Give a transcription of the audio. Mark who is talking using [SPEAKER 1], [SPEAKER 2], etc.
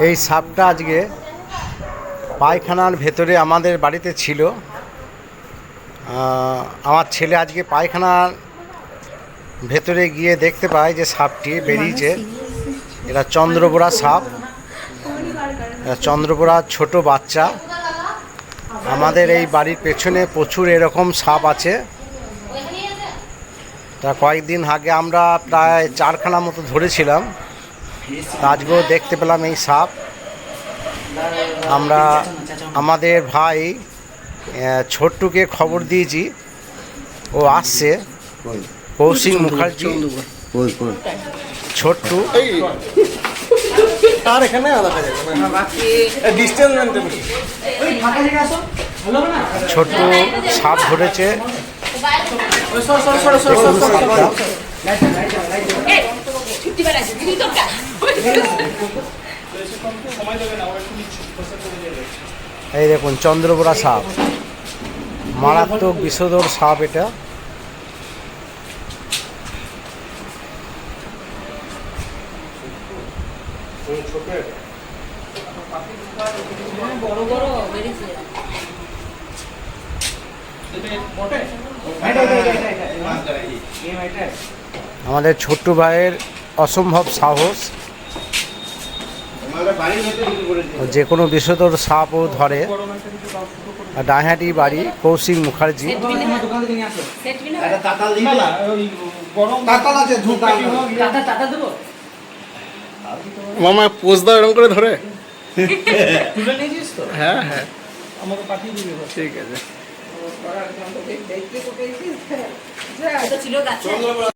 [SPEAKER 1] এই সাপটা আজকে পায়খানার ভেতরে আমাদের বাড়িতে ছিল। আমার ছেলে আজকে পায়খানার ভেতরে গিয়ে দেখতে পায় যে সাপটি বেরিয়েছে। এটা চন্দ্রবোরা সাপ, চন্দ্রবোরা ছোট বাচ্চা। আমাদের এই বাড়ির পেছনে প্রচুর এরকম সাপ আছে। তা কয়েকদিন আগে আমরা প্রায় 4খানা মতো ধরেছিলাম। আজকেও দেখতে পেলাম এই সাপ। আমরা আমাদের ভাই ছোট্টুকে খবর দিয়েছি, ও আসছে। কৌশিক মুখার্জি, ছোট্টু
[SPEAKER 2] আর এখানে
[SPEAKER 1] ছোট্টু সাপ ধরেছে। এই দেখুন চন্দ্রবোরা সাপ, মারাত্মক বিষধর সাপ এটা। আমাদের ছোট্ট ভাইয়ের অসম্ভব সাহস, যে কোনো বিষধর সাপও ধরে। ডাইহাটি বাড়ি, কৌশিক মুখার্জি।
[SPEAKER 2] মামা পোজ দাও এরকম করে ধরে। হ্যাঁ হ্যাঁ, আমাকে পাঠিয়ে দিবি। ঠিক আছে।